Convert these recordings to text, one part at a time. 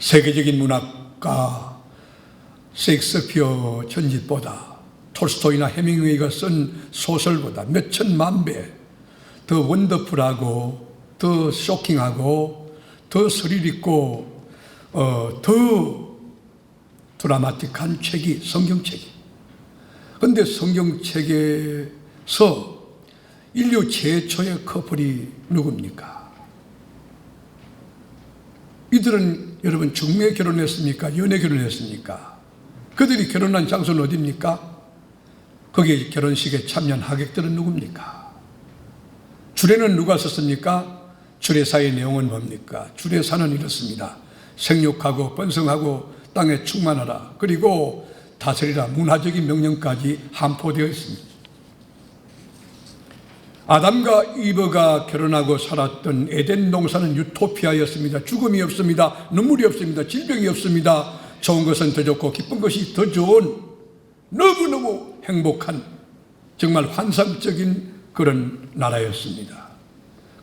세계적인 문학가 셰익스피어 전집보다 톨스토이나 헤밍웨이가 쓴 소설보다 몇 천만 배 더 원더풀하고 더 쇼킹하고 더 스릴 있고 더 드라마틱한 책이 성경책이. 그런데 성경책에서 인류 최초의 커플이 누굽니까? 이들은 여러분 중매 결혼했습니까? 연애 결혼했습니까? 그들이 결혼한 장소는 어디입니까? 거기 결혼식에 참여한 하객들은 누굽니까? 주례는 누가 썼습니까? 주례사의 내용은 뭡니까? 주례사는 이렇습니다. 생육하고 번성하고 땅에 충만하라. 그리고 다스리라. 문화적인 명령까지 함포되어 있습니다. 아담과 이브가 결혼하고 살았던 에덴 동산은 유토피아였습니다. 죽음이 없습니다. 눈물이 없습니다. 질병이 없습니다. 좋은 것은 더 좋고 기쁜 것이 더 좋은 너무너무 행복한 정말 환상적인 그런 나라였습니다.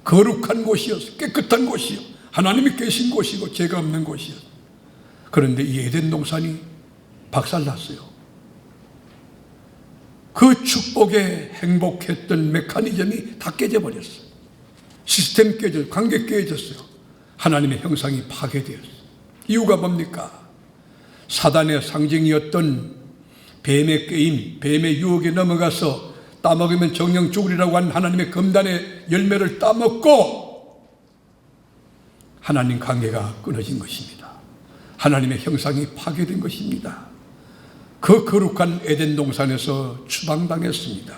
거룩한 곳이었어요. 깨끗한 곳이요. 하나님이 계신 곳이고 죄가 없는 곳이었어요. 그런데 이 에덴 동산이 박살났어요. 그 축복에 행복했던 메커니즘이 다 깨져버렸어요. 시스템 깨졌어요. 관계 깨졌어요. 하나님의 형상이 파괴되었어요. 이유가 뭡니까? 사단의 상징이었던 뱀의 게임, 뱀의 유혹에 넘어가서 따먹으면 정령 죽으리라고 한 하나님의 검단의 열매를 따먹고 하나님 관계가 끊어진 것입니다. 하나님의 형상이 파괴된 것입니다. 그 거룩한 에덴 동산에서 추방당했습니다.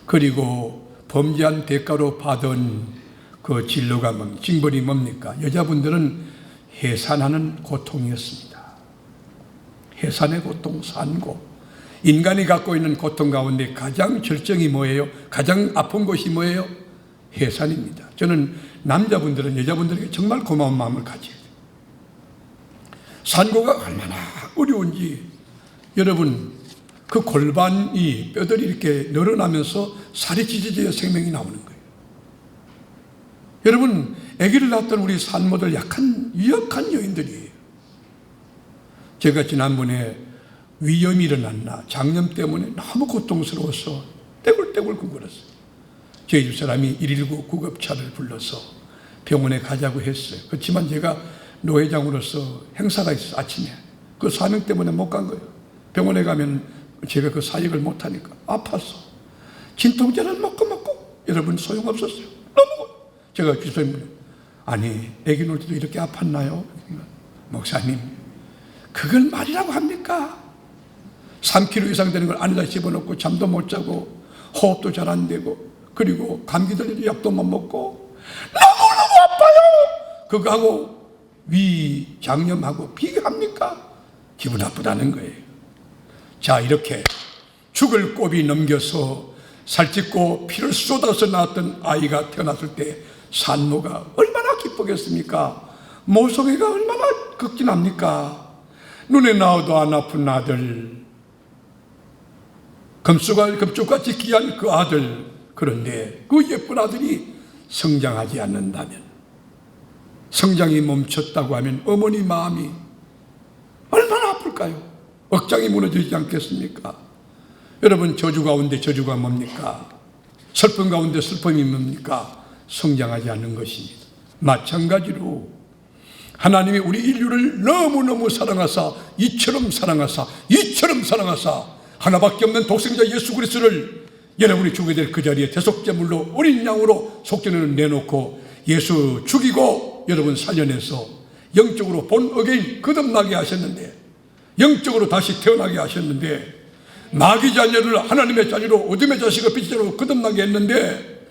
그리고 범죄한 대가로 받은 그 진로가 징벌이 뭡니까? 여자분들은 해산하는 고통이었습니다. 해산의 고통, 산고. 인간이 갖고 있는 고통 가운데 가장 절정이 뭐예요? 가장 아픈 것이 뭐예요? 해산입니다. 저는 남자분들은 여자분들에게 정말 고마운 마음을 가져야 돼요. 산고가 얼마나 어려운지 여러분, 그 골반이 뼈들이 이렇게 늘어나면서 살이 찢어져야 생명이 나오는 거예요. 여러분, 아기를 낳았던 우리 산모들 유약한 여인들이에요. 제가 지난번에 위염이 일어났나 장염 때문에 너무 고통스러워서 떼굴떼굴 구걸었어요. 저희 집 사람이 119 구급차를 불러서 병원에 가자고 했어요. 그렇지만 제가 노회장으로서 행사가 있어요. 아침에 그 사명 때문에 못 간 거예요. 병원에 가면 제가 그 사역을 못하니까 아파서 진통제를 먹고 여러분 소용없었어요. 너무 제가 주사님 아니 애기 놓을 때도 이렇게 아팠나요? 목사님 그걸 말이라고 합니까? 3kg 이상 되는 걸 안에다 집어넣고 잠도 못 자고 호흡도 잘 안 되고 그리고 감기 들려도 약도 못 먹고 너무너무 아파요. 그거하고 위 장염하고 비교합니까? 기분 나쁘다는 거예요. 자, 이렇게 죽을 고비 넘겨서 살찌고 피를 쏟아서 낳았던 아이가 태어났을 때 산모가 얼마나 기쁘겠습니까? 모성애가 얼마나 극진합니까? 눈에 나와도 안 아픈 아들, 금쪽같이 귀한 그 아들. 그런데 그 예쁜 아들이 성장하지 않는다면, 성장이 멈췄다고 하면 어머니 마음이 얼마나 아플까요? 억장이 무너지지 않겠습니까? 여러분, 저주 가운데 저주가 뭡니까? 슬픔 가운데 슬픔이 뭡니까? 성장하지 않는 것입니다. 마찬가지로 하나님이 우리 인류를 너무너무 사랑하사 이처럼 사랑하사 하나밖에 없는 독생자 예수 그리스도를 여러분이 죽게 될 그 자리에 대속제물로 어린 양으로 속죄를 내놓고 예수 죽이고 여러분 살려내서 영적으로 본 어게인 거듭나게 하셨는데, 영적으로 다시 태어나게 하셨는데, 마귀 자녀를 하나님의 자녀로 어둠의 자식을 빛의 자녀로 거듭나게 했는데,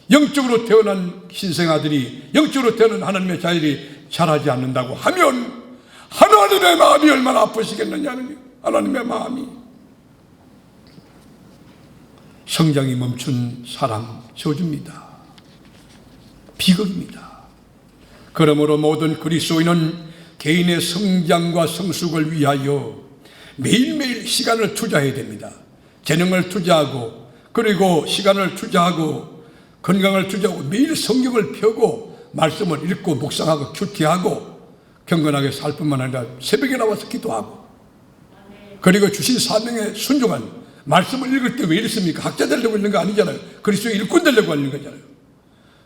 영적으로 태어난 신생아들이, 영적으로 태어난 하나님의 자녀들이 자라지 않는다고 하면 하나님의 마음이 얼마나 아프시겠느냐는 거예요. 하나님의 마음이. 성장이 멈춘 사랑 저주입니다. 비극입니다. 그러므로 모든 그리스도인은 개인의 성장과 성숙을 위하여 매일매일 시간을 투자해야 됩니다. 재능을 투자하고, 그리고 시간을 투자하고, 건강을 투자하고, 매일 성경을 펴고 말씀을 읽고 묵상하고 큐티하고, 경건하게 살 뿐만 아니라 새벽에 나와서 기도하고, 그리고 주신 사명에 순종한, 말씀을 읽을 때 왜 이렇습니까? 학자 되려고 읽는 거 아니잖아요. 그리스도의 일꾼 되려고 하는 거잖아요.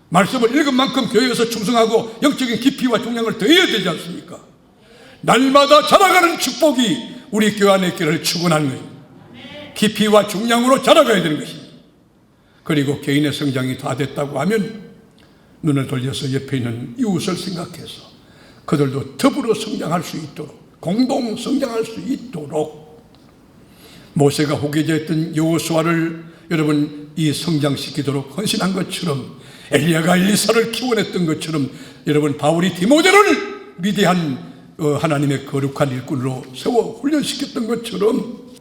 말씀을 읽은 만큼 교회에서 충성하고 영적인 깊이와 중량을 더해야 되지 않습니까? 날마다 자라가는 축복이 우리 교회 안에 있기를 축원하는 것입니다. 깊이와 중량으로 자라가야 되는 것입니다. 그리고 개인의 성장이 다 됐다고 하면 눈을 돌려서 옆에 있는 이웃을 생각해서 그들도 더불어 성장할 수 있도록, 공동 성장할 수 있도록, 모세가 호기자였던 여호수아를 여러분 이 성장시키도록 헌신한 것처럼, 엘리야가 엘리사를 키워냈던 것처럼, 여러분 바울이 디모데를 위대한 하나님의 거룩한 일꾼으로 세워 훈련시켰던 것처럼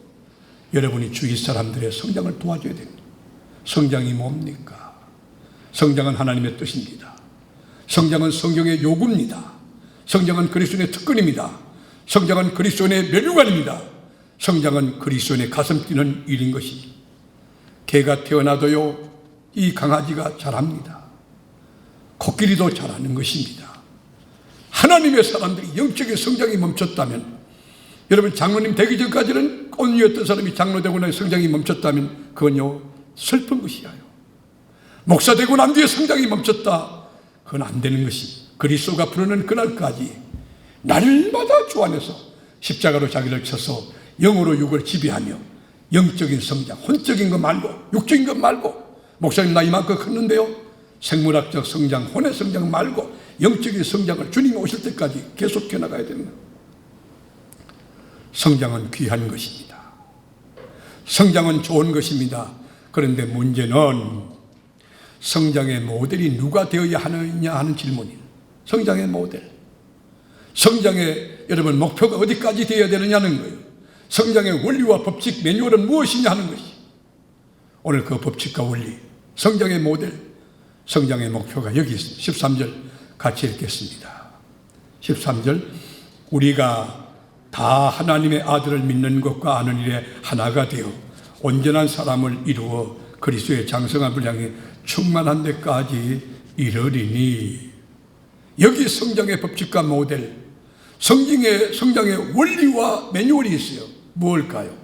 여러분이 주위 사람들의 성장을 도와줘야 됩니다. 성장이 뭡니까? 성장은 하나님의 뜻입니다. 성장은 성경의 요구입니다. 성장은 그리스도인의 특권입니다. 성장은 그리스도인의 면류관입니다. 성장은 그리스도인의 가슴 뛰는 일인 것입니다. 개가 태어나도요, 이 강아지가 자랍니다. 코끼리도 자라는 것입니다. 하나님의 사람들이 영적인 성장이 멈췄다면, 여러분 장로님 되기 전까지는 온유였던 사람이 장로 되고 나서 성장이 멈췄다면 그건요 슬픈 것이에요. 목사 되고 난 뒤에 성장이 멈췄다, 그건 안 되는 것이, 그리스도가 부르는 그날까지 날마다 주 안에서 십자가로 자기를 쳐서 영으로 육을 지배하며 영적인 성장, 혼적인 것 말고 육적인 것 말고, 목사님 나 이만큼 컸는데요, 생물학적 성장, 혼의 성장 말고 영적인 성장을 주님이 오실 때까지 계속해 나가야 됩니다. 성장은 귀한 것입니다. 성장은 좋은 것입니다. 그런데 문제는 성장의 모델이 누가 되어야 하느냐 하는 질문이에요. 성장의 모델, 성장의 여러분 목표가 어디까지 되어야 되느냐는 거예요. 성장의 원리와 법칙, 매뉴얼은 무엇이냐 하는 것이, 오늘 그 법칙과 원리, 성장의 모델, 성장의 목표가 여기 있습니다. 13절 같이 읽겠습니다. 13절, 우리가 다 하나님의 아들을 믿는 것과 아는 일에 하나가 되어 온전한 사람을 이루어 그리스도의 장성함을 향해 충만한 데까지 이르리니. 여기 성장의 법칙과 모델, 성장의 원리와 매뉴얼이 있어요. 무엇일까요?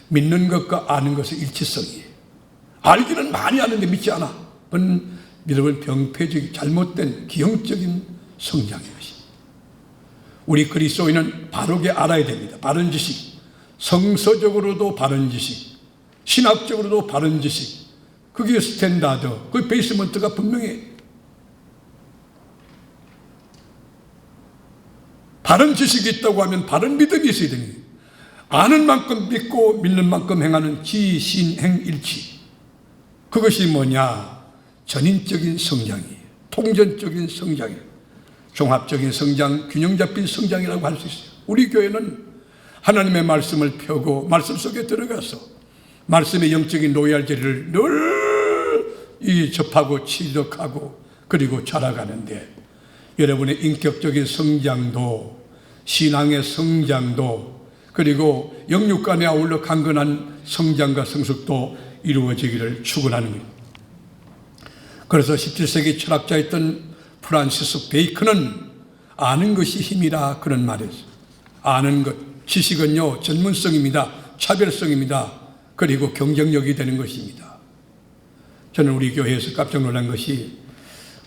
믿는 것과 아는 것의 일치성이에요. 알기는 많이 아는데 믿지 않아. 여러분 병폐적인 잘못된 기형적인 성장인 것입니다. 우리 그리스도인은 바르게 알아야 됩니다. 바른 지식, 성서적으로도 바른 지식, 신학적으로도 바른 지식, 그게 스탠다드, 그 베이스먼트가 분명해. 바른 지식이 있다고 하면 바른 믿음이 있어야 됩니다. 아는 만큼 믿고 믿는 만큼 행하는 지신행일치, 그것이 뭐냐? 전인적인 성장이에요. 통전적인 성장이에요. 종합적인 성장, 균형 잡힌 성장이라고 할 수 있어요. 우리 교회는 하나님의 말씀을 펴고 말씀 속에 들어가서 말씀의 영적인 로얄제를 늘 접하고 취득하고 그리고 자라가는데, 여러분의 인격적인 성장도, 신앙의 성장도, 그리고 영육 간에 아울러 강건한 성장과 성숙도 이루어지기를 축원하는 거예요. 그래서 17세기 철학자였던 프란시스 베이컨은 아는 것이 힘이라 그런 말이었어요. 아는 것, 지식은요 전문성입니다. 차별성입니다. 그리고 경쟁력이 되는 것입니다. 저는 우리 교회에서 깜짝 놀란 것이,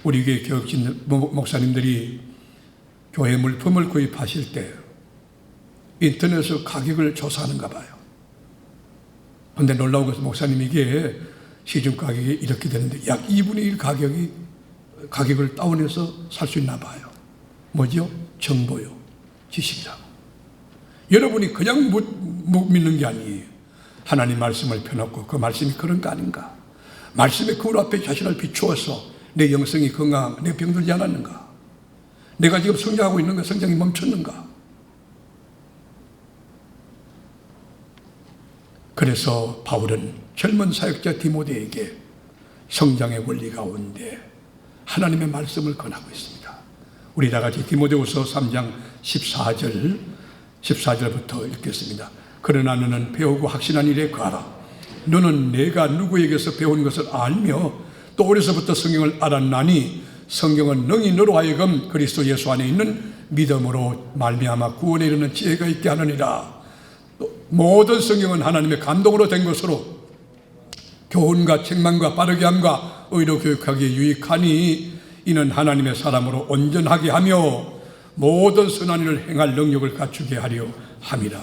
우리 교회 교육진 목사님들이 교회 물품을 구입하실 때 인터넷으로 가격을 조사하는가 봐요. 그런데 놀라운 것은, 목사님 이게 시중 가격이 이렇게 되는데 약 2분의 1 가격을 다운해서 살 수 있나 봐요. 뭐죠? 정보요, 지식이라고. 여러분이 그냥 믿는 게 아니에요. 하나님 말씀을 펴놓고 그 말씀이 그런 거 아닌가? 말씀의 그물 앞에 자신을 비추어서 내 영성이 건강, 내 병들지 않았는가? 내가 지금 성장하고 있는가? 성장이 멈췄는가? 그래서 바울은 젊은 사역자 디모데에게 성장의 원리 가운데 하나님의 말씀을 권하고 있습니다. 우리 다 같이 디모데후서 3장 14절부터 읽겠습니다. 그러나 너는 배우고 확신한 일에 거하라. 너는 내가 누구에게서 배운 것을 알며 또 어려서부터 성경을 알았나니 성경은 능히 너로 하여금 그리스도 예수 안에 있는 믿음으로 말미암아 구원에 이르는 지혜가 있게 하느니라. 모든 성경은 하나님의 감동으로 된 것으로 교훈과 책망과 바르게 함과 의로 교육하기에 유익하니 이는 하나님의 사람으로 온전하게 하며 모든 선한 일을 행할 능력을 갖추게 하려 함이라.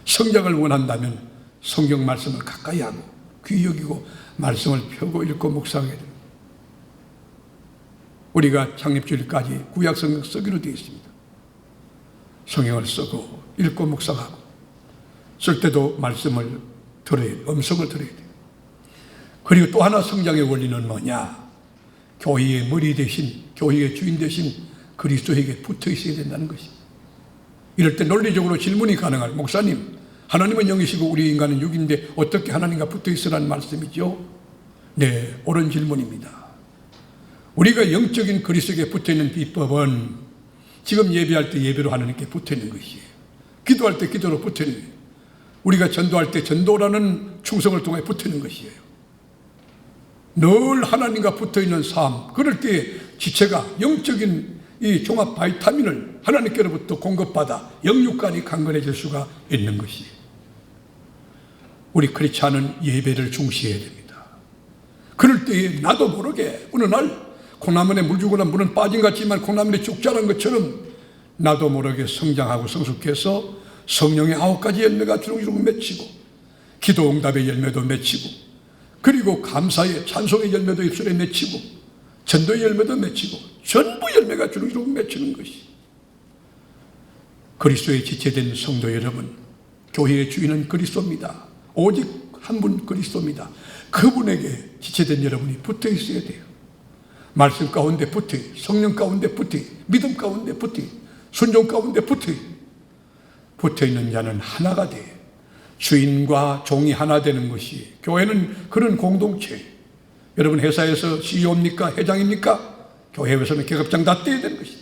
성장을 원한다면 성경 말씀을 가까이 하고 귀 여기고 말씀을 펴고 읽고 묵상해야 됩니다. 우리가 창립주일까지 구약 성경 쓰기로 되어 있습니다. 성경을 쓰고 읽고 묵상하고 쓸 때도 말씀을 들어야 돼요. 음성을 들어야 돼요. 그리고 또 하나 성장의 원리는 뭐냐? 교회의 머리 대신, 교회의 주인 대신 그리스도에게 붙어 있어야 된다는 것입니다. 이럴 때 논리적으로 질문이 가능할, 목사님, 하나님은 영이시고 우리 인간은 육인데 어떻게 하나님과 붙어 있으라는 말씀이죠? 네, 옳은 질문입니다. 우리가 영적인 그리스도에게 붙어 있는 비법은 지금 예배할 때 예배로 하나님께 붙어 있는 것이에요. 기도할 때 기도로 붙어 있는 거예요. 우리가 전도할 때 전도라는 충성을 통해 붙어 있는 것이에요. 늘 하나님과 붙어 있는 삶, 그럴 때 지체가 영적인 이 종합 바이타민을 하나님께로부터 공급받아 영육간이 강건해질 수가 있는 것이에요. 우리 크리스찬은 예배를 중시해야 됩니다. 그럴 때에 나도 모르게 어느 날 콩나물에 물 주거나 물은 빠진 것 같지만 콩나물에 죽 자란 것처럼 나도 모르게 성장하고 성숙해서 성령의 9가지 열매가 주렁주렁 맺히고 기도 응답의 열매도 맺히고 그리고 감사의 찬송의 열매도 입술에 맺히고 전도의 열매도 맺히고 전부 열매가 주렁주렁 맺히는 것이 그리스도의 지체된 성도 여러분, 교회의 주인은 그리스도입니다. 오직 한 분 그리스도입니다. 그분에게 지체된 여러분이 붙어 있어야 돼요. 말씀 가운데 붙어, 성령 가운데 붙어, 믿음 가운데 붙어, 순종 가운데 붙어. 붙어 있는 자는 하나가 돼. 주인과 종이 하나 되는 것이 교회는 그런 공동체. 여러분 회사에서 CEO입니까? 회장입니까? 교회에서는 계급장 다 떼야 되는 것이.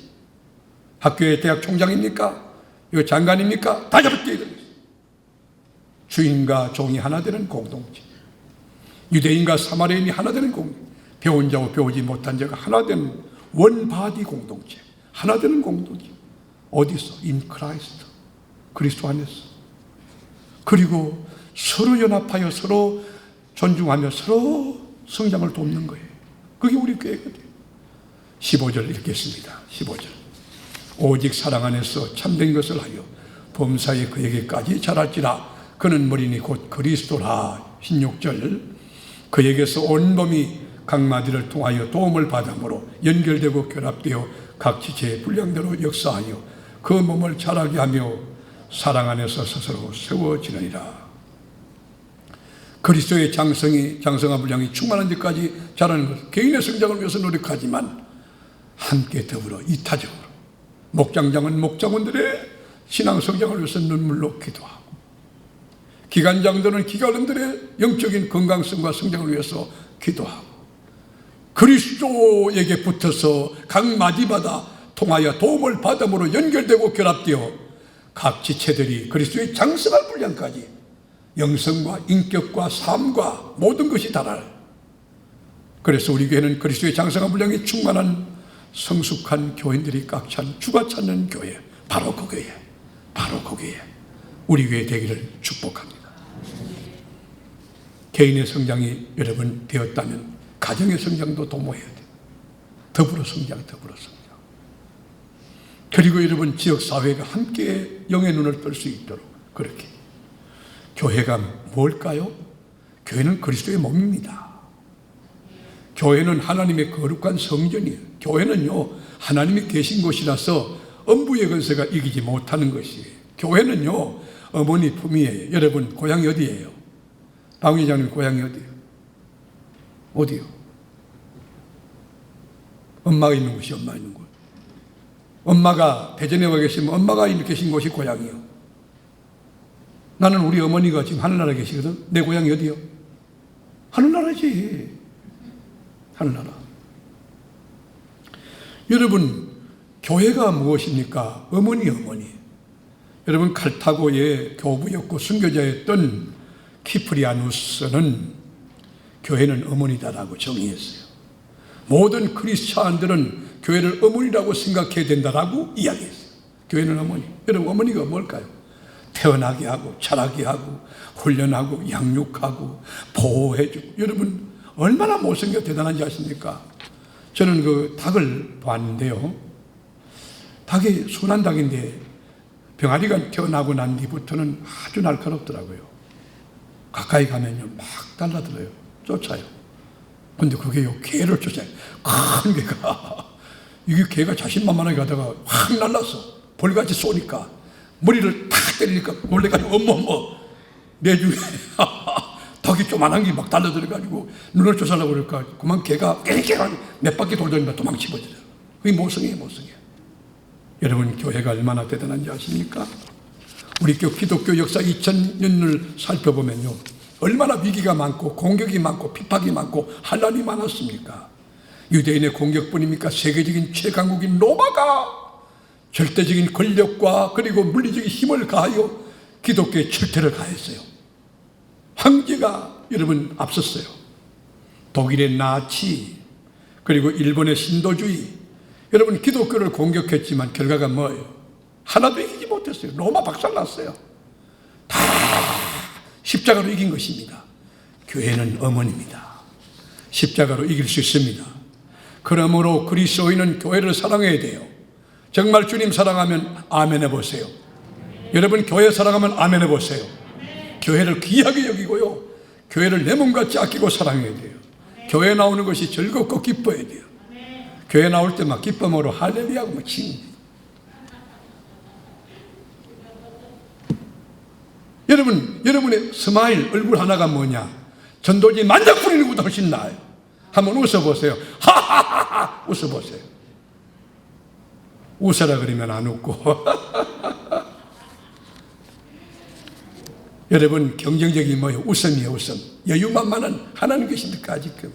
학교의 대학 총장입니까? 이거 장관입니까? 다 잡아떼야 되는 것이. 주인과 종이 하나 되는 공동체. 유대인과 사마리아인이 하나 되는 공동체. 배운 자와 배우지 못한 자가 하나 되는 원바디 공동체. 하나 되는 공동체. 어디서? In Christ. 그리스도 안에서. 그리고 서로 연합하여 서로 존중하며 서로 성장을 돕는 거예요. 그게 우리 교회거든요. 15절 읽겠습니다. 15절. 오직 사랑 안에서 참된 것을 하여 범사에 그에게까지 자랄지라. 그는 머리니 곧 그리스도라. 16절. 그에게서 온 몸이 각 마디를 통하여 도움을 받음으로 연결되고 결합되어 각 지체의 분량대로 역사하여 그 몸을 자라게 하며 사랑 안에서 스스로 세워지느니라. 그리스도의 장성한 분량이 충만한 데까지 자라는 것, 개인의 성장을 위해서 노력하지만 함께 더불어 이타적으로 목장장은 목장원들의 신앙 성장을 위해서 눈물로 기도하고 기관장들은 기관원들의 영적인 건강성과 성장을 위해서 기도하고 그리스도에게 붙어서 각 마디마다 통하여 도움을 받음으로 연결되고 결합되어 각 지체들이 그리스도의 장성한 분량까지 영성과 인격과 삶과 모든 것이 달할. 그래서 우리 교회는 그리스도의 장성한 분량이 충만한 성숙한 교인들이 꽉 찬 주가 찾는 교회, 바로 그 교회, 바로 그 교회, 우리 교회 되기를 축복합니다. 개인의 성장이 여러분 되었다면 가정의 성장도 도모해야 돼요. 더불어 성장, 더불어 성장. 그리고 여러분 지역사회가 함께 영의 눈을 뜰 수 있도록 그렇게. 교회가 뭘까요? 교회는 그리스도의 몸입니다. 교회는 하나님의 거룩한 성전이에요. 교회는요, 하나님이 계신 곳이라서 음부의 권세가 이기지 못하는 것이에요. 교회는요, 어머니 품이에요. 여러분 고향이 어디예요? 박 회장님 고향이 어디예요? 어디요? 엄마가 있는 곳이 엄마 있는 곳. 엄마가 대전에 와 계시면 엄마가 계신 곳이 고향이요. 나는 우리 어머니가 지금 하늘나라에 계시거든. 내 고향이 어디요? 하늘나라지. 하늘나라. 여러분, 교회가 무엇입니까? 어머니. 여러분, 칼타고의 교부였고 순교자였던 키프리아누스는 교회는 어머니다라고 정의했어요. 모든 크리스찬들은 교회를 어머니라고 생각해야 된다라고 이야기했어요. 교회는 어머니. 여러분, 어머니가 뭘까요? 태어나게 하고 자라게 하고 훈련하고 양육하고 보호해주고. 여러분, 얼마나 못생겨 대단한지 아십니까? 저는 그 닭을 봤는데요, 닭이 순한 닭인데 병아리가 태어나고 난 뒤부터는 아주 날카롭더라고요. 가까이 가면요 막 달라들어요. 쫓아요. 근데 그게요, 개를 쫓아요. 큰 개가. 이게 개가 자신만만하게 가다가 확 날랐어. 벌같이 쏘니까 머리를 탁 때리니까 놀래가지고 어머 내 중에 덕이 조만한 게 막 달려들어가지고 눈을 쫓아려고 그러니까 그만 개가 몇 바퀴 돌더니까 도망치버려요. 그게 모성이에요, 모성이에요. 여러분, 교회가 얼마나 대단한지 아십니까? 우리 기독교 역사 2000년을 살펴보면요, 얼마나 위기가 많고 공격이 많고 핍박이 많고 환난이 많았습니까? 유대인의 공격뿐입니까? 세계적인 최강국인 로마가 절대적인 권력과 그리고 물리적인 힘을 가하여 기독교의 철퇴를 가했어요. 황제가 여러분 앞섰어요. 독일의 나치, 그리고 일본의 신도주의. 여러분, 기독교를 공격했지만 결과가 뭐예요? 하나도 이기지 못했어요. 로마 박살났어요. 다 십자가로 이긴 것입니다. 교회는 어머니입니다. 십자가로 이길 수 있습니다. 그러므로 그리스도인은 교회를 사랑해야 돼요. 정말 주님 사랑하면 아멘 해보세요. 여러분, 교회 사랑하면 아멘 해보세요. 교회를 귀하게 여기고요, 교회를 내 몸같이 아끼고 사랑해야 돼요. 교회 나오는 것이 즐겁고 기뻐야 돼요. 교회 나올 때 막 기쁨으로 할렐루야하고 막 칭. 여러분의 스마일, 얼굴 하나가 뭐냐? 전도지 만장 부리는 것보다 훨씬 나아요. 한번 웃어보세요. 하하하하 웃어보세요. 웃어라 그러면 안 웃고. 여러분, 경쟁적인 뭐예요? 웃음이에요, 웃음. 여유만만한 하나님 계십니까, 지금?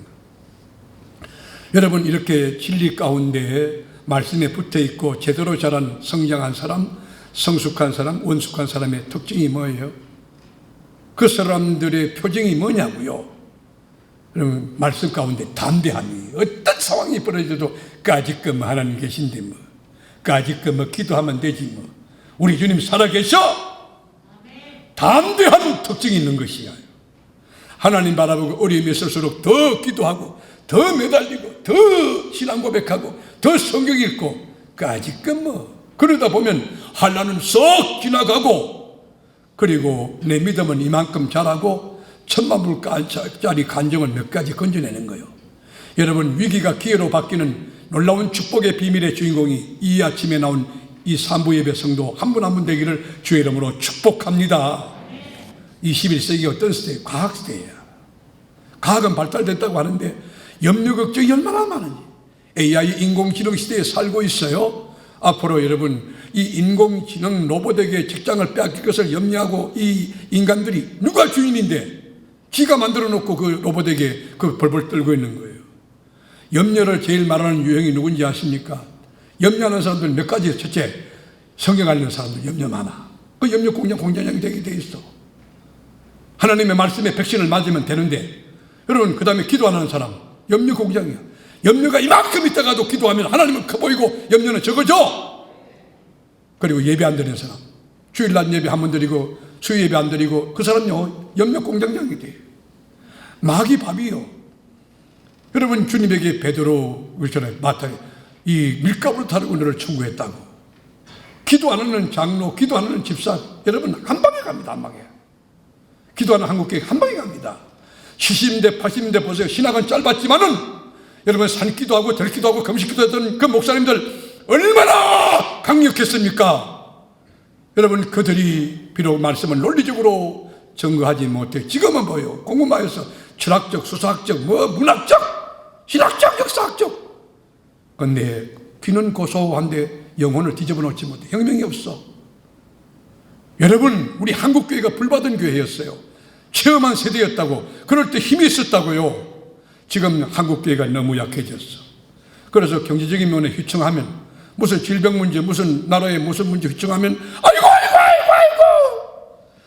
여러분, 이렇게 진리 가운데 말씀에 붙어 있고 제대로 자란 성장한 사람, 성숙한 사람, 원숙한 사람의 특징이 뭐예요? 그 사람들의 표정이 뭐냐고요? 여러분, 말씀 가운데 담대함이, 어떤 상황이 벌어져도 까짓끔 하나님 계신데 뭐, 까짓끔 기도하면 되지 뭐. 우리 주님 살아계셔! 담대한 특징이 있는 것이야. 하나님 바라보고 어려움이 있을수록 더 기도하고 더 매달리고 더 신앙 고백하고 더 성경 읽고 까짓끔 뭐. 그러다 보면 환난은 쏙 지나가고, 그리고 내 믿음은 이만큼 자라고 10,000불짜리 간정을 몇 가지 건져내는 거예요. 여러분, 위기가 기회로 바뀌는 놀라운 축복의 비밀의 주인공이 이 아침에 나온 이 3부 예배 성도 한 분 한 분 되기를 주의 이름으로 축복합니다. 21세기 어떤 시대예요? 과학 시대예요. 과학은 발달됐다고 하는데 염려 걱정이 얼마나 많은지. AI 인공지능 시대에 살고 있어요. 앞으로 여러분, 이 인공지능 로봇에게 직장을 빼앗길 것을 염려하고 이 인간들이 누가 주인인데 지가 만들어 놓고 그 로봇에게 그 벌벌 떨고 있는 거예요. 염려를 제일 말하는 유형이 누군지 아십니까? 염려하는 사람들 몇 가지. 첫째, 성경 알는 사람들 염려 많아. 그 염려 공장장이 되게 돼 있어. 하나님의 말씀에 백신을 맞으면 되는데, 여러분, 그 다음에 기도하는 사람 염려 공장이야. 염려가 이만큼 있다가도 기도하면 하나님은 커 보이고 염려는 적어져. 그리고 예배 안 드리는 사람, 주일날 예배 한 번 드리고 수요 예배 안 드리고, 그 사람요 염려 공장장이 돼. 마귀 밥이요. 여러분, 주님에게 베드로 그렇잖아요. 마태 이 밀가루를 타르고 너를 청구했다고. 기도 안 하는 장로, 기도 안 하는 집사, 여러분 한 방에 갑니다. 한 방에. 기도하는 한국교회 한 방에 갑니다. 70대 80대 보세요. 신학은 짧았지만은 여러분, 산기도하고 들기도하고 금식기도했던 그 목사님들 얼마나 강력했습니까? 여러분, 그들이 비록 말씀을 논리적으로 증거하지 못해 지금은 뭐예요? 공부마에서 철학적, 수사학적, 문학적, 신학적, 역사학적. 근데 귀는 고소한데 영혼을 뒤집어 놓지 못해. 혁명이 없어. 여러분, 우리 한국교회가 불받은 교회였어요. 체험한 세대였다고. 그럴 때 힘이 있었다고요. 지금 한국교회가 너무 약해졌어. 그래서 경제적인 면에 휘청하면, 무슨 질병 문제, 무슨 나라의 무슨 문제 휘청하면 아이고.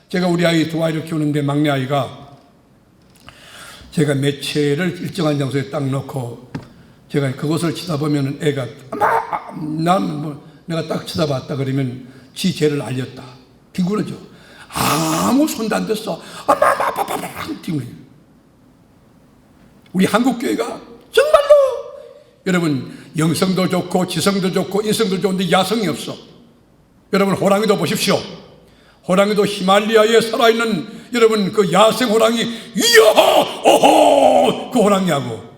제가 우리 아이 두 아이를 키우는데 막내 아이가 제가 매체를 일정한 장소에 딱 놓고 제가 그것을 치다보면 애가 난 뭐 내가 딱 쳐다봤다 그러면 지 죄를 알렸다. 뒹굴어져. 아무 손도 안 댔어. 뒹굴어져. 우리 한국교회가 정말로 여러분 영성도 좋고 지성도 좋고 인성도 좋은데 야성이 없어. 여러분 호랑이도 보십시오. 호랑이도 히말리아에 살아있는 여러분 그 야생 호랑이 이야 오호 그 호랑이하고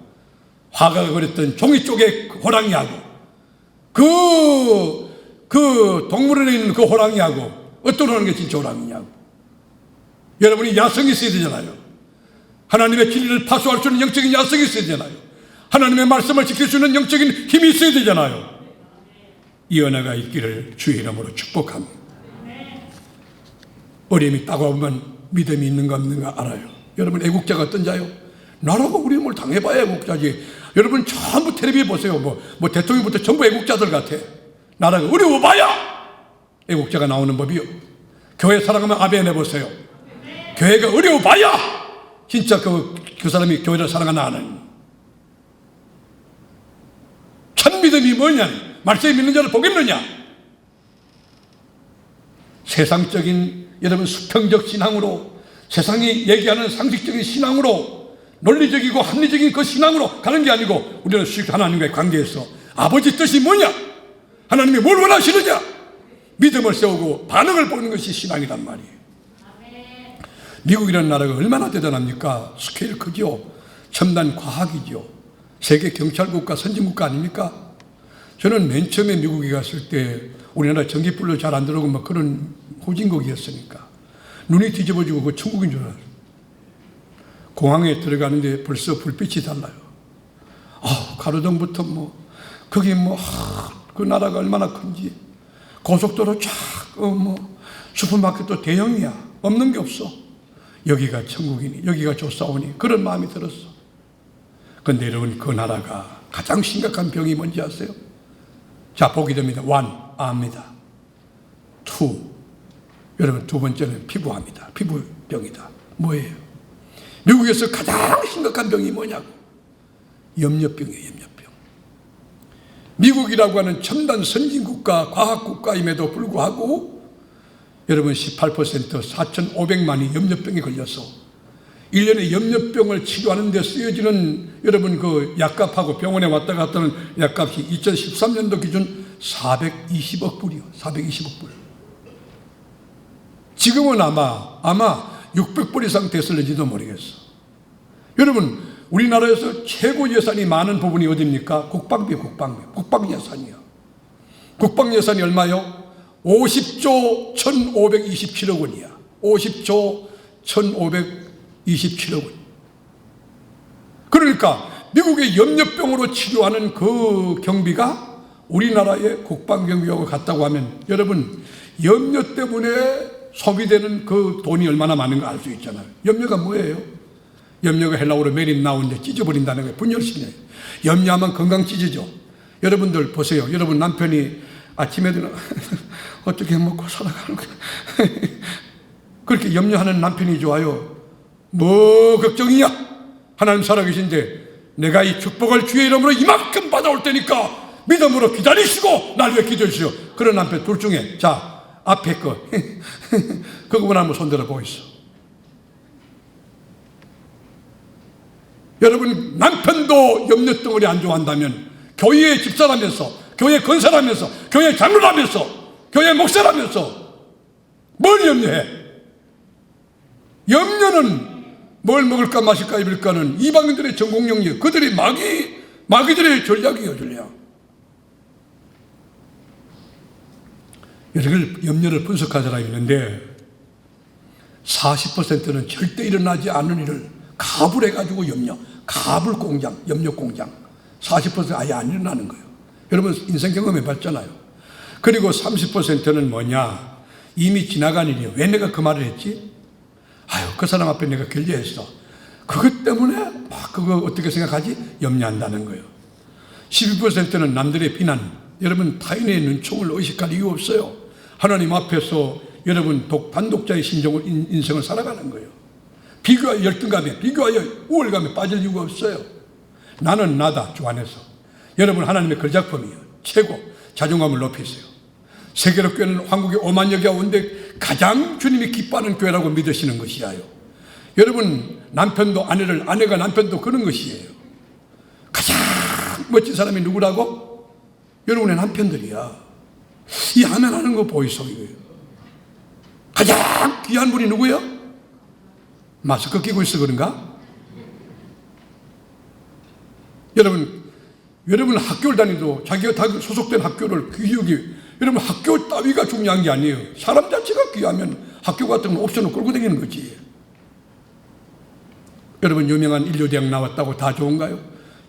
화가가 그랬던 종이 쪽의 호랑이하고 그 동물원에 있는 그 호랑이하고 어떤 호랑이가 진짜 호랑이냐고. 여러분이 야성이 있어야 되잖아요. 하나님의 진리를 파수할 수 있는 영적인 야성이 있어야 되잖아요. 하나님의 말씀을 지킬 수 있는 영적인 힘이 있어야 되잖아요. 이 은혜가 있기를 주의 이름으로 축복합니다. 어려움이 따가우면 믿음이 있는가 없는가 알아요. 여러분 애국자가 어떤 자요? 나라가 어려움을 당해봐야 애국자지. 여러분 전부 텔레비전 보세요. 뭐 대통령부터 전부 애국자들 같아. 나라가 어려워봐야 애국자가 나오는 법이요. 교회 사랑하면 아멘 해보세요. 교회가 어려워봐야 진짜 그 사람이 교회를 사랑하나 하는. 참 믿음이 뭐냐? 말씀이 믿는 자를 보겠느냐? 세상적인 여러분 수평적 신앙으로 세상이 얘기하는 상식적인 신앙으로 논리적이고 합리적인 그 신앙으로 가는 게 아니고 우리는 수직 하나님과의 관계에서 아버지 뜻이 뭐냐? 하나님이 뭘 원하시느냐? 믿음을 세우고 반응을 보이는 것이 신앙이란 말이에요. 미국이라는 나라가 얼마나 대단합니까? 스케일 크죠. 첨단 과학이죠. 세계 경찰국가 선진국가 아닙니까? 저는 맨 처음에 미국에 갔을 때 우리나라 전기불도 잘 안 들어오고 막 그런 후진국이었으니까 눈이 뒤집어지고 그 천국인 줄 알았어요. 공항에 들어가는데 벌써 불빛이 달라요. 가로등부터 거기 그 나라가 얼마나 큰지 고속도로 쫙 슈퍼마켓도 대형이야. 없는 게 없어. 여기가 천국이니 여기가 좋사오니 그런 마음이 들었어. 그런데 여러분 그 나라가 가장 심각한 병이 뭔지 아세요? 자 보게 됩니다. 1. 암이다. 2. 여러분 두 번째는 피부암이다. 피부병이다. 뭐예요? 미국에서 가장 심각한 병이 뭐냐고. 염려병이에요. 염려병. 미국이라고 하는 첨단 선진국가 과학국가임에도 불구하고 여러분 18% 4,500만이 염려병에 걸려서 1년에 염려병을 치료하는 데 쓰여지는 여러분 그 약값하고 병원에 왔다 갔다 하는 약값이 2013년도 기준 420억 불이요. 420억 불. 지금은 아마 600불 이상 됐을지도 모르겠어. 여러분 우리나라에서 최고 예산이 많은 부분이 어디입니까? 국방비 예산이요. 국방 예산이 얼마요? 50조 1,527억 원이야. 50조 1,527억 원. 그러니까 미국의 염려병으로 치료하는 그 경비가 우리나라의 국방경비하고 같다고 하면 여러분 염려 때문에 소비되는 그 돈이 얼마나 많은가 알 수 있잖아요. 염려가 뭐예요? 염려가 헬라어로 메린 나오는데 찢어버린다는 거예요. 분열심이에요. 염려하면 건강 찢어져. 여러분들 보세요. 여러분 남편이 아침에도 어떻게 먹고 살아가는 거야. 그렇게 염려하는 남편이 좋아요. 뭐 걱정이냐? 하나님 살아계신데 내가 이 축복을 주의 이름으로 이만큼 받아올 테니까 믿음으로 기다리시고 날 위해 기도해 주시오. 그런 남편 둘 중에 자 앞에 거 그거만 한번 손들어 보이소. 여러분 남편도 염려덩어리 안 좋아한다면 교회에 집사라면서 교회 건설하면서 교회 장로라면서 교회 목사라면서 뭘 염려해? 염려는 뭘 먹을까 마실까 입을까는 이방인들의 전공 영역, 그들이 마귀들의 전략이에요. 전략. 여러분 염려를 분석한 사람이 있는데 40%는 절대 일어나지 않는 일을 가불해가지고 가불 공장, 염려 공장 40% 아예 안 일어나는 거예요. 여러분 인생 경험해 봤잖아요. 그리고 30%는 뭐냐? 이미 지나간 일이에요. 왜 내가 그 말을 했지? 그 사람 앞에 내가 결례했어. 그것 때문에 막 그거 어떻게 생각하지? 염려한다는 거예요. 12%는 남들의 비난. 여러분 타인의 눈총을 의식할 이유 없어요. 하나님 앞에서 여러분 반독자의 인생을 살아가는 거예요. 비교하여 열등감에 비교하여 우월감에 빠질 이유가 없어요. 나는 나다 주 안에서. 여러분, 하나님의 걸작품이에요. 최고. 자존감을 높이세요. 세계로 교회는 한국의 5만여 개 가운데 가장 주님이 기뻐하는 교회라고 믿으시는 것이에요. 여러분, 남편도 아내를, 아내가 남편도 그런 것이에요. 가장 멋진 사람이 누구라고? 여러분의 남편들이야. 이 하면 하는 거 보이소, 이거예요. 가장 귀한 분이 누구예요? 마스크 끼고 있어 그런가? 여러분 학교를 다니도 자기가 다 소속된 학교를 귀하게, 여러분 학교 따위가 중요한 게 아니에요. 사람 자체가 귀하면 학교 같은 건 옵션을 끌고 다니는 거지. 여러분, 유명한 인류대학 나왔다고 다 좋은가요?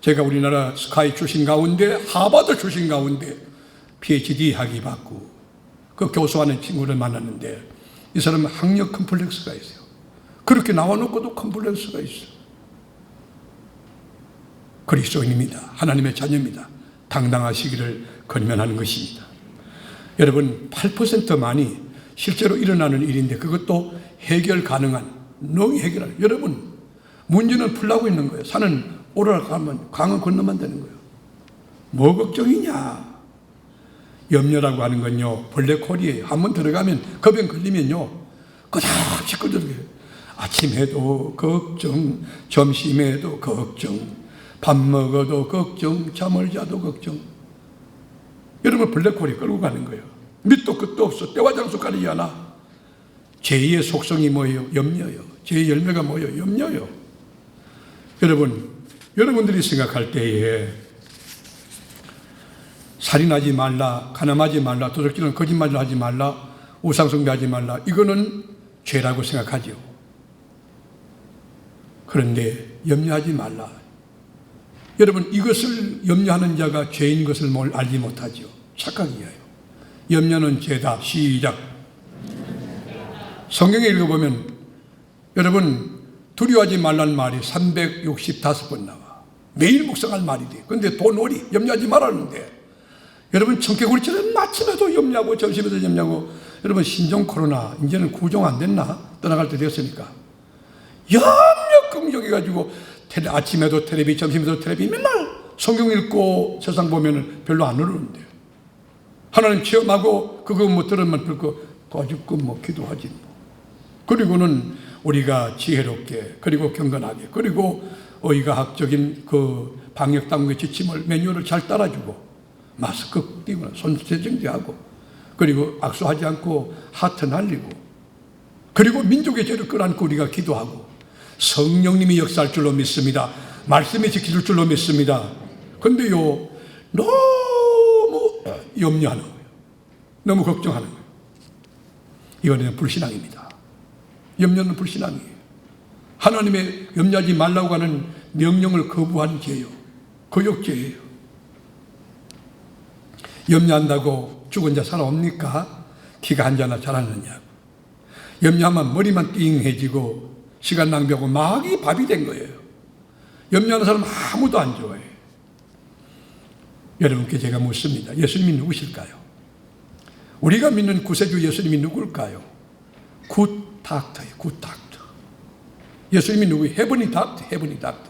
제가 우리나라 스카이 출신 가운데, 하버드 출신 가운데 PhD 학위 받고 그 교수하는 친구를 만났는데, 이 사람은 학력 컴플렉스가 있어요. 그렇게 나와놓고도 컴플렉스가 있어요. 그리스도인입니다. 하나님의 자녀입니다. 당당하시기를 권면하는 것입니다. 여러분, 8%만이 실제로 일어나는 일인데 그것도 해결 가능한, 농이 해결하는, 여러분 문제는 풀라고 있는 거예요. 산은 오르락가면 강은 건너면 되는 거예요. 뭐 걱정이냐? 염려라고 하는 건요, 블랙홀이에요. 한번 들어가면, 겁에 걸리면요 그다지 끄덕여요. 아침에도 걱정, 점심에도 걱정, 밥 먹어도 걱정, 잠을 자도 걱정. 여러분, 블랙홀이 끌고 가는 거예요. 밑도 끝도 없어. 때와 장소 가리지 않아. 제2의 속성이 뭐예요? 염려요. 제2의 열매가 뭐예요? 염려요. 여러분들이 생각할 때에 살인하지 말라, 가늠하지 말라, 도적질은 거짓말을 하지 말라, 우상숭배하지 말라, 이거는 죄라고 생각하죠. 그런데 염려하지 말라. 여러분, 이것을 염려하는 자가 죄인 것을 알지 못하죠. 착각이에요. 염려는 죄다. 시작. 성경에 읽어보면 여러분, 두려워하지 말라는 말이 365번 나와. 매일 묵상할 말이 돼. 그런데 도놀이, 염려하지 말라는데, 여러분, 청개구리처럼 아침에도 염려하고 점심에도 염려하고. 여러분, 신종 코로나 이제는 구종 안 됐나? 떠나갈 때 됐으니까 염려 긍정해가지고 아침에도 텔레비, 점심에도 텔레비, 맨날 성경 읽고 세상 보면은 별로 안 어려운데, 하나님 체험하고 그거 뭐 들으면 별거 도와줄거 뭐 기도하지 뭐. 그리고는 우리가 지혜롭게, 그리고 경건하게, 그리고 의과학적인 그 방역 당국의 지침을, 매뉴얼을 잘 따라주고, 마스크 끼고 손 세정제하고, 그리고 악수하지 않고 하트 날리고, 그리고 민족의 죄를 끌어안고 우리가 기도하고, 성령님이 역사할 줄로 믿습니다. 말씀이 지켜줄 줄로 믿습니다. 그런데요, 너무 염려하는 거예요. 너무 걱정하는 거예요. 이거는 불신앙입니다. 염려는 불신앙이에요. 하나님의 염려하지 말라고 하는 명령을 거부한 죄요. 거역죄예요. 염려한다고 죽은 자 살아옵니까? 키가 한 자나 자라느냐고. 염려하면 머리만 띵해지고 시간 낭비하고 막이 밥이 된 거예요. 염려하는 사람 아무도 안 좋아해요. 여러분께 제가 묻습니다. 예수님이 누구실까요? 우리가 믿는 구세주 예수님이 누굴까요? 굿 닥터예요. 굿 닥터. 예수님이 누구예요? 헤브니 닥터, 헤브니 닥터.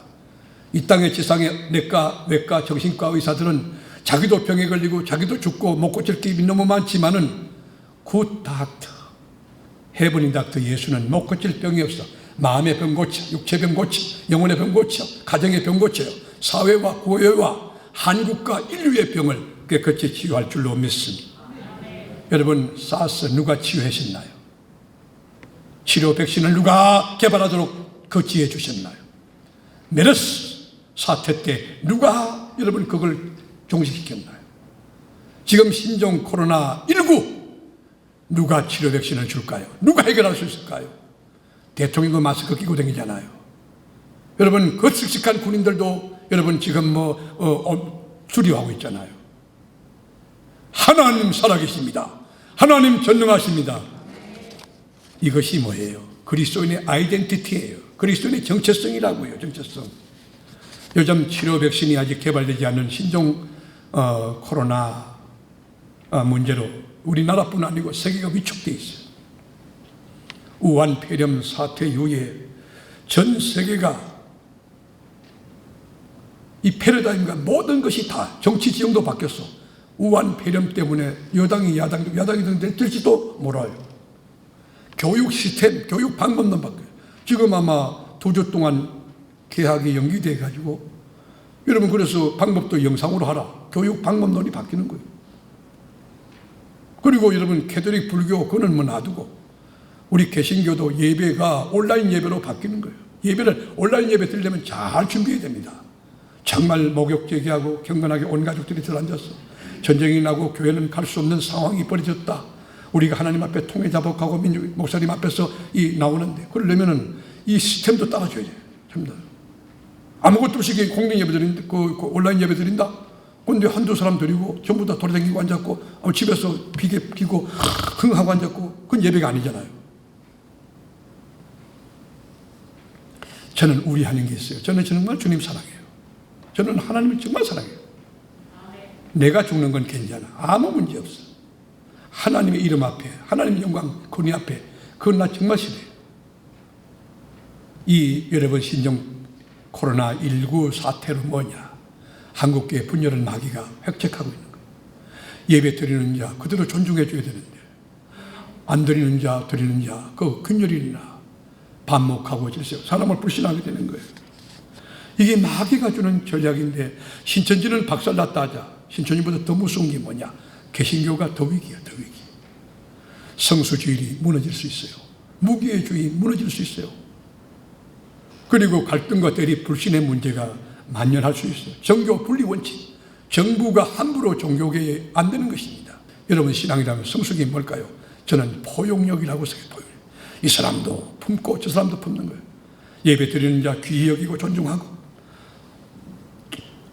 이 땅의 지상의 내과, 외과, 정신과 의사들은 자기도 병에 걸리고 자기도 죽고 못 고칠 게 너무 많지만은 굿 닥터, 헤브니 닥터 예수는 못 고칠 병이 없어. 마음의 병 고쳐, 육체 병 고쳐, 영혼의 병 고쳐, 가정의 병 고쳐요. 사회와 고회와 한국과 인류의 병을 깨끗이 치유할 줄로 믿습니다. 여러분, 사스 누가 치유하셨나요? 치료 백신을 누가 개발하도록 거치해 주셨나요? 메르스 사태 때 누가 여러분 그걸 종식시켰나요? 지금 신종 코로나19 누가 치료 백신을 줄까요? 누가 해결할 수 있을까요? 대통령도 마스크 끼고 다니잖아요. 여러분, 그 씩씩한 군인들도 여러분 지금 수리하고 있잖아요. 하나님 살아계십니다. 하나님 전능하십니다. 이것이 뭐예요? 그리스도인의 아이덴티티예요. 그리스도인의 정체성이라고요. 정체성. 요즘 치료 백신이 아직 개발되지 않은 신종 코로나 문제로 우리나라뿐 아니고 세계가 위축되어 있어요. 우한 폐렴 사태 이후에 전 세계가 이 패러다임과 모든 것이 다 정치 지형도 바뀌었어. 우한 폐렴 때문에 여당이 야당이 될지도 몰라요. 교육 시스템, 교육 방법도 바뀌어요. 지금 아마 2주 동안 개학이 연기돼 가지고 여러분 그래서 방법도 영상으로 하라. 교육 방법론이 바뀌는 거예요. 그리고 여러분 캐톨릭 불교 그거는 뭐 놔두고 우리 개신교도 예배가 온라인 예배로 바뀌는 거예요. 예배를 온라인 예배 드리려면 잘 준비해야 됩니다. 정말 목욕 제기하고 경건하게 온 가족들이 들어앉았어. 전쟁이 나고 교회는 갈 수 없는 상황이 벌어졌다. 우리가 하나님 앞에 통회 자복하고 목사님 앞에서 나오는데 그러려면은 이 시스템도 따라줘야 돼요. 전부 다. 아무것도 없이 공동 예배 드린다, 그 온라인 예배 드린다? 근데 한두 사람 드리고 전부 다 돌아다니고 앉았고 집에서 비계 끼고 흥하고 앉았고 그건 예배가 아니잖아요. 저는 우리 하는 게 있어요. 저는 정말 주님 사랑해요. 저는 하나님을 정말 사랑해요. 내가 죽는 건 괜찮아. 아무 문제 없어. 하나님의 이름 앞에, 하나님의 영광, 권위 앞에, 그건 나 정말 싫어요. 이 여러분 신종 코로나19 사태로 뭐냐? 한국교회 분열을 마귀가 획책하고 있는 거예요. 예배 드리는 자 그대로 존중해 줘야 되는데 안 드리는 자 드리는 자 그 균열이나 반목하고 질서 사람을 불신하게 되는 거예요. 이게 마귀가 주는 전략인데 신천지는 박살났다 하자. 신천지보다 더 무서운 게 뭐냐? 개신교가 더 위기야, 더 위기. 성수주의이 무너질 수 있어요. 무기의주의 무너질 수 있어요. 그리고 갈등과 대립, 불신의 문제가 만연할 수 있어요. 정교 분리 원칙. 정부가 함부로 종교계에 안 되는 것입니다. 여러분 신앙이라면 성숙이 뭘까요? 저는 포용력이라고 생각해요. 포용력. 이 사람도 품고 저 사람도 품는 거예요. 예배 드리는 자 귀히 여기고 존중하고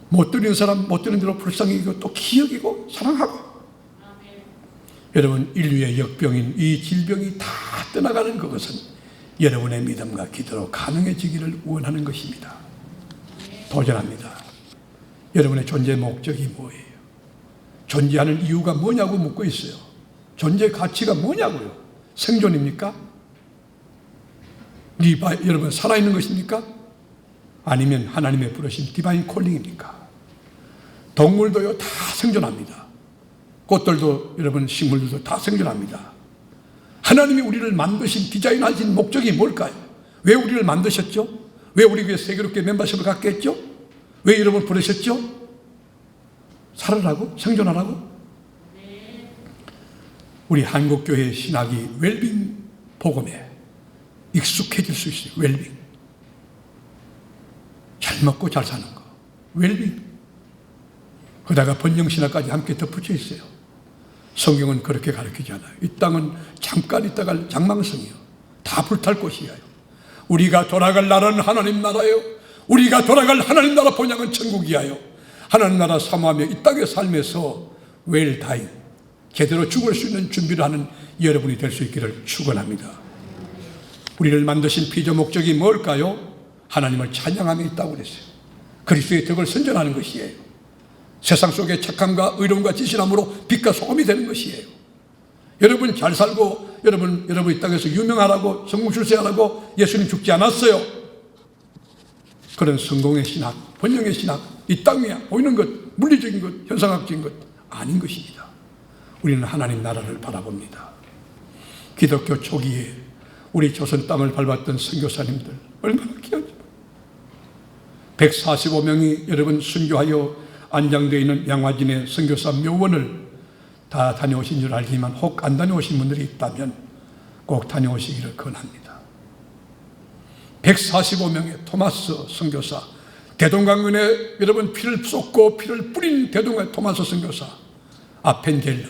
못 드리는 사람 못 드리는 대로 불쌍히 여기고 또 귀히 여기고 사랑하고. 여러분 인류의 역병인 이 질병이 다 떠나가는 그것은 여러분의 믿음과 기도로 가능해지기를 원하는 것입니다. 도전합니다. 여러분의 존재 목적이 뭐예요? 존재하는 이유가 뭐냐고 묻고 있어요. 존재 가치가 뭐냐고요? 생존입니까? 여러분 살아있는 것입니까? 아니면 하나님의 부르신 디바인 콜링입니까? 동물도요 다 생존합니다. 꽃들도 여러분 식물들도 다 생존합니다. 하나님이 우리를 만드신 디자인하신 목적이 뭘까요? 왜 우리를 만드셨죠? 왜 우리 교회 세계롭게 멤버십을 갖게 했죠? 왜 여러분 부르셨죠? 살아라고? 생존하라고? 우리 한국교회 신학이 웰빙 복음에 익숙해질 수 있어요. 웰빙. 잘 먹고 잘 사는 거. 웰빙. 거기다가 번영신학까지 함께 덧붙여 있어요. 성경은 그렇게 가르치지 않아요. 이 땅은 잠깐 있다가 장망성이요. 다 불탈 곳이에요. 우리가 돌아갈 나라는 하나님 나라예요. 우리가 돌아갈 하나님 나라 본향은 천국이에요. 하나님 나라 사모하며 이 땅의 삶에서 웰다잉 제대로 죽을 수 있는 준비를 하는 여러분이 될 수 있기를 축원합니다. 우리를 만드신 피조 목적이 뭘까요? 하나님을 찬양함에 있다고 그랬어요. 그리스도의 덕을 선전하는 것이에요. 세상 속에 착함과 의로움과 진실함으로 빛과 소금이 되는 것이에요. 여러분 잘 살고 여러분 이 땅에서 유명하라고 성공 출세하라고 예수님 죽지 않았어요. 그런 성공의 신학, 번영의 신학, 이 땅이야 보이는 것, 물리적인 것, 현상학적인 것 아닌 것입니다. 우리는 하나님 나라를 바라봅니다. 기독교 초기에 우리 조선 땅을 밟았던 선교사님들 얼마나 귀하죠. 145명이 여러분 순교하여 안장되어 있는 양화진의 선교사 묘원을 다 다녀오신 줄 알지만 혹 안 다녀오신 분들이 있다면 꼭 다녀오시기를 권합니다. 145명의 토마스 선교사, 대동강변에 여러분 피를 쏟고 피를 뿌린 대동강 토마스 선교사, 아펜젤러,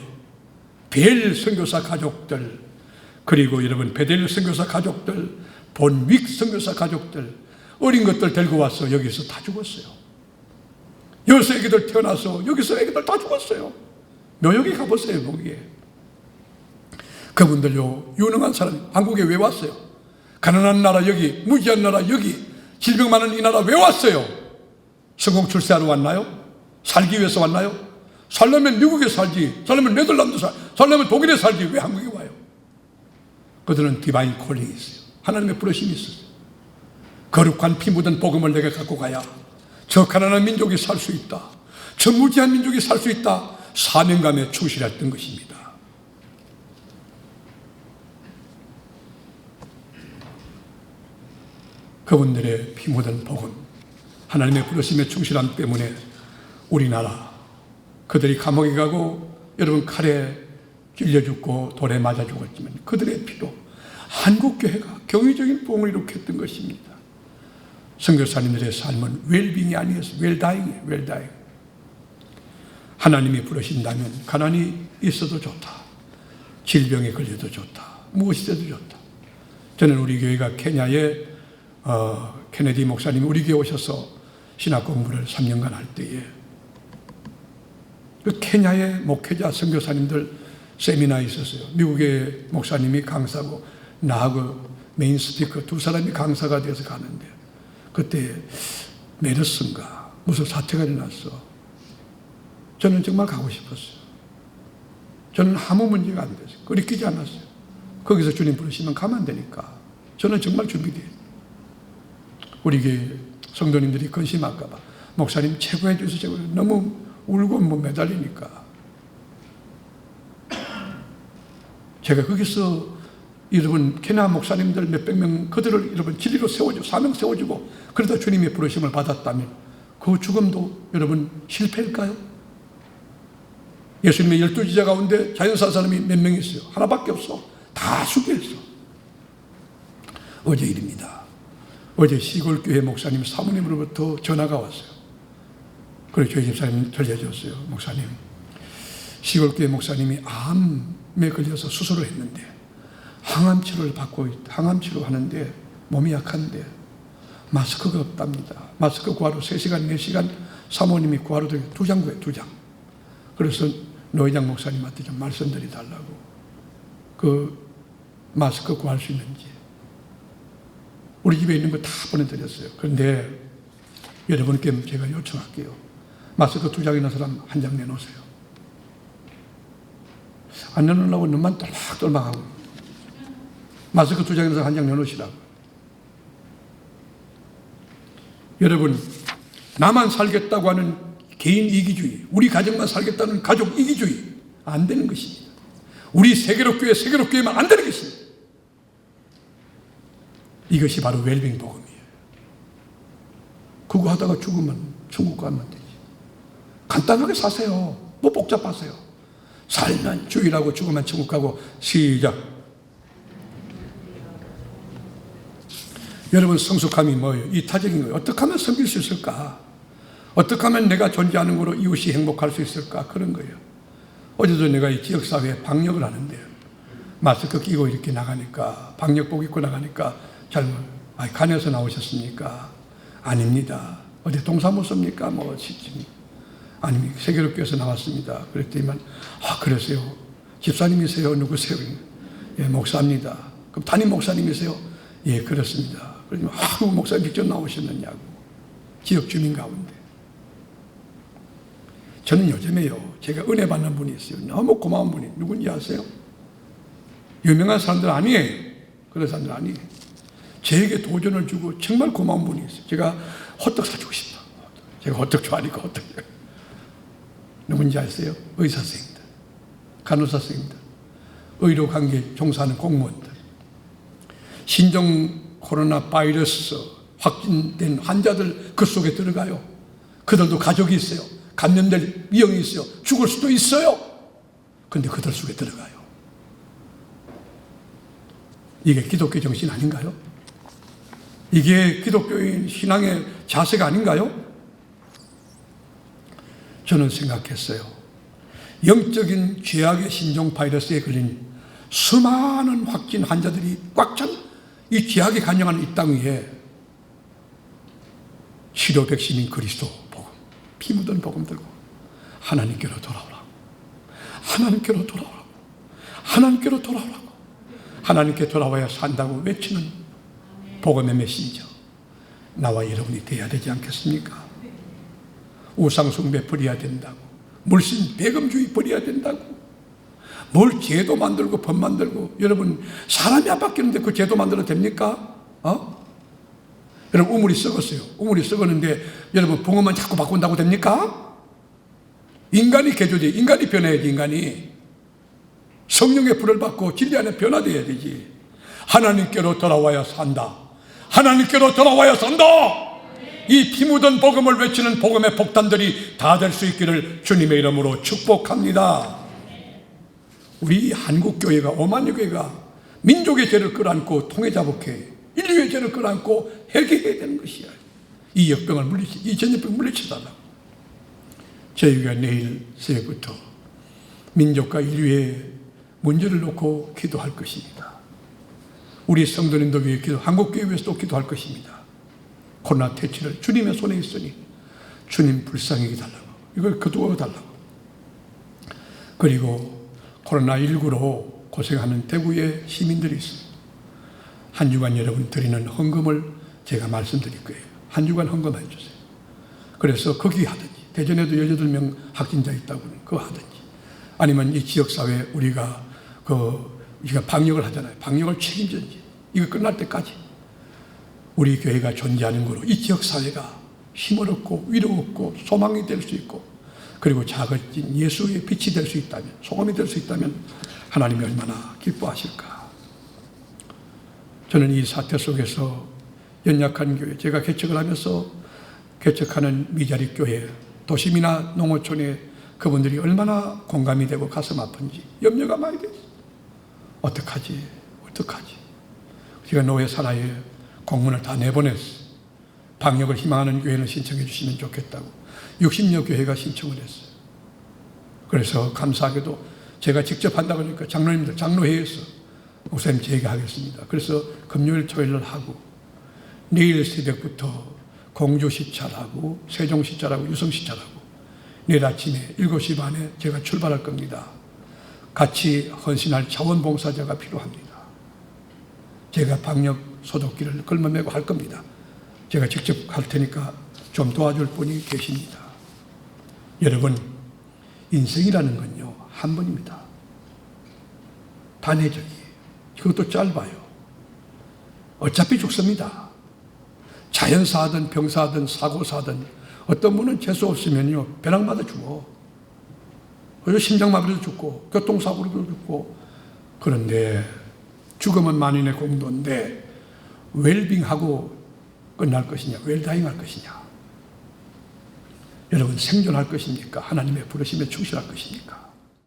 벨 선교사 가족들, 그리고 여러분 베델 선교사 가족들, 본윅 선교사 가족들, 어린 것들 데리고 와서 여기서 다 죽었어요. 여기서 애기들 태어나서 여기서 애기들 다 죽었어요. 묘역에 가보세요. 거기에 그분들요 유능한 사람 한국에 왜 왔어요? 가난한 나라 여기, 무지한 나라 여기, 질병 많은 이 나라 왜 왔어요? 성공 출세하러 왔나요? 살기 위해서 왔나요? 살려면 미국에 살지, 살려면 네덜란드 살려면 독일에 살지 왜 한국에 와요? 그들은 디바인 콜링이 있어요. 하나님의 부르심이 있어요. 거룩한 피 묻은 복음을 내가 갖고 가야 저 가난한 민족이 살 수 있다. 저 무지한 민족이 살 수 있다. 사명감에 충실했던 것입니다. 그분들의 피 묻은 복음, 하나님의 부르심에 충실함 때문에 우리나라, 그들이 감옥에 가고 여러분 칼에 찔려 죽고 돌에 맞아 죽었지만 그들의 피로 한국교회가 경이적인 부흥을 일으켰던 것입니다. 선교사님들의 삶은 웰빙이 아니었어요. 웰다잉이에요. 웰다잉. 하나님이 부르신다면 가난이 있어도 좋다. 질병에 걸려도 좋다. 무엇이든 좋다. 저는 우리 교회가 케냐에 케네디 목사님이 우리 교회 오셔서 신학 공부를 3년간 할 때에 그 케냐의 목회자 선교사님들 세미나에 있었어요. 미국의 목사님이 강사고 나하고 메인 스피커 두 사람이 강사가 돼서 가는데 그때 메르스인가 무슨 사태가 일어났어. 저는 정말 가고 싶었어요. 저는 아무 문제가 안 됐어요. 거리끼지 않았어요. 거기서 주님 부르시면 가면 되니까 저는 정말 준비돼요. 우리 교회 성도님들이 근심할까 봐 목사님 최고해 주셔서 너무 울고 매달리니까 제가 거기서 여러분 케냐 목사님들 몇백 명 그들을 여러분 진리로 세워주고 사명 세워주고 그러다 주님의 부르심을 받았다면 그 죽음도 여러분 실패일까요? 예수님의 12제자 가운데 자연사 사람이 몇 명 있어요? 하나밖에 없어. 다 수교했어. 어제 일입니다. 어제 시골교회 목사님 사모님으로부터 전화가 왔어요. 그래서 저희 집사님 들려줬어요. 목사님, 시골교회 목사님이 암에 걸려서 수술을 했는데 항암 치료를 받고 항암 치료하는데 몸이 약한데 마스크가 없답니다. 마스크 구하러 3시간, 4시간 사모님이 구하러 들어요. 2장 구해요. 2장. 그래서 노회장 목사님한테 좀 말씀드려달라고 그 마스크 구할 수 있는지 우리 집에 있는 거 다 보내드렸어요. 그런데 여러분께 제가 요청할게요. 마스크 2장 있는 사람 1장 내놓으세요. 안 내놓으려고 눈만 똘막똘막하고 마스크 2장 있는 사람 1장 내놓으시라고. 여러분, 나만 살겠다고 하는 개인 이기주의, 우리 가정만 살겠다는 가족 이기주의 안 되는 것입니다. 우리 세계로교회만 안 되는 것입니다. 이것이 바로 웰빙 복음이에요. 그거 하다가 죽으면 천국 가면 되지. 간단하게 사세요. 뭐 복잡하세요. 살면 주일하고 죽으면 천국 가고. 시작. 여러분, 성숙함이 뭐예요? 이타적인 거예요. 어떻게 하면 섬길 수 있을까? 어떻게 하면 내가 존재하는 거로 이웃이 행복할 수 있을까? 그런 거예요. 어제도 내가 이 지역사회에 방역을 하는데 마스크 끼고 이렇게 나가니까 방역복 입고 나가니까 간에서 나오셨습니까? 아닙니다. 어디 동사무소입니까? 뭐 아닙니다. 세계로교회에서 나왔습니다. 그랬더니만 그러세요. 집사님이세요? 누구세요? 예, 목사입니다. 그럼 담임 목사님이세요? 예, 그렇습니다. 그러면 목사님 직접 나오셨느냐고. 지역 주민 가운데. 저는 요즘에요, 제가 은혜 받는 분이 있어요. 너무 고마운 분이. 누군지 아세요? 유명한 사람들 아니에요. 그런 사람들 아니에요. 저에게 도전을 주고 정말 고마운 분이 있어요. 제가 호떡 사주고 싶다. 제가 호떡 좋아하니까 호떡. 누군지 아세요? 의사 선생님들, 간호사 선생님들, 의료 관계 종사하는 공무원들. 신종 코로나 바이러스 확진된 환자들 그 속에 들어가요. 그들도 가족이 있어요. 감염될 위험이 있어요. 죽을 수도 있어요. 그런데 그들 속에 들어가요. 이게 기독교 정신 아닌가요? 이게 기독교인 신앙의 자세가 아닌가요? 저는 생각했어요. 영적인 죄악의 신종 바이러스에 걸린 수많은 확진 환자들이 꽉 찬 이 죄악에 간영하는 이 땅 위에 치료 백신인 그리스도 복음, 피 묻은 복음 들고 하나님께로 돌아오라고, 하나님께로 돌아오라고, 하나님께로 돌아오라고, 하나님께 돌아와야 산다고 외치는 복음의 메시저 나와 여러분이 되어야 되지 않겠습니까? 우상숭배 버려야 된다고, 물신 배금주의 버려야 된다고, 뭘 제도 만들고 법 만들고. 여러분, 사람이 안 바뀌는데 그 제도 만들어도 됩니까? 여러분, 우물이 썩었어요. 우물이 썩었는데 여러분, 붕어만 자꾸 바꾼다고 됩니까? 인간이 개조돼. 인간이 변해야지. 인간이 성령의 불을 받고 진리 안에 변화되어야 되지. 하나님께로 돌아와야 산다. 하나님께로 돌아와야 산다. 이 피 묻은 복음을 외치는 복음의 복단들이 다 될 수 있기를 주님의 이름으로 축복합니다. 우리 한국교회가, 오만여 교회가 민족의 죄를 끌어안고 통해자복해 인류의 죄를 끌어안고 회개해야 되는 것이야. 이 역병을 이 전염병을 물리쳐달라고. 저희가 내일 새해부터 민족과 인류의 문제를 놓고 기도할 것입니다. 우리 성도님들 위해 한국교회 위해서도 기도할 것입니다. 코로나 퇴치를 주님의 손에 있으니 주님 불쌍히 달라고, 이걸 거두어 달라고. 그리고 코로나19로 고생하는 대구의 시민들이 있습니다. 한 주간 여러분 드리는 헌금을 제가 말씀드릴 거예요. 한 주간 헌금해 주세요. 그래서 거기 하든지, 대전에도 18명 확진자 있다고 그거 하든지, 아니면 이 지역사회 우리가 방역을 하잖아요. 방역을 책임진지, 이거 끝날 때까지 우리 교회가 존재하는 거로 이 지역사회가 힘을 얻고 위로 얻고 소망이 될 수 있고, 그리고 작아진 예수의 빛이 될 수 있다면, 소금이 될 수 있다면 하나님이 얼마나 기뻐하실까. 저는 이 사태 속에서 연약한 교회, 제가 개척을 하면서 개척하는 미자립 교회, 도심이나 농어촌에 그분들이 얼마나 공감이 되고 가슴 아픈지 염려가 많이 됐어요. 어떡하지? 제가 노회 산하에 공문을 다 내보냈어요. 방역을 희망하는 교회는 신청해 주시면 좋겠다고 60여 교회가 신청을 했어요. 그래서 감사하게도 제가 직접 한다고 하니까 장로님들, 장로회에서 목사님 제가 하겠습니다. 그래서 금요일 토요일을 하고, 내일 새벽부터 공주 시찰하고 세종 시찰하고 유성 시찰하고, 내일 아침에 7시 반에 제가 출발할 겁니다. 같이 헌신할 자원봉사자가 필요합니다. 제가 방역 소독기를 걸머매고 할 겁니다. 제가 직접 할 테니까 좀 도와줄 분이 계십니다. 여러분, 인생이라는 건요, 한 번입니다. 단회적이에요. 그것도 짧아요. 어차피 죽습니다. 자연사든 병사든 사고사든, 어떤 분은 재수 없으면요 벼락맞아 죽어. 그래서 심장마비도 죽고 교통사고로도 죽고. 그런데 죽음은 만인의 공도인데 웰빙하고 끝날 것이냐, 웰다잉 할 것이냐. 여러분, 생존할 것입니까? 하나님의 부르심에 충실할 것입니까?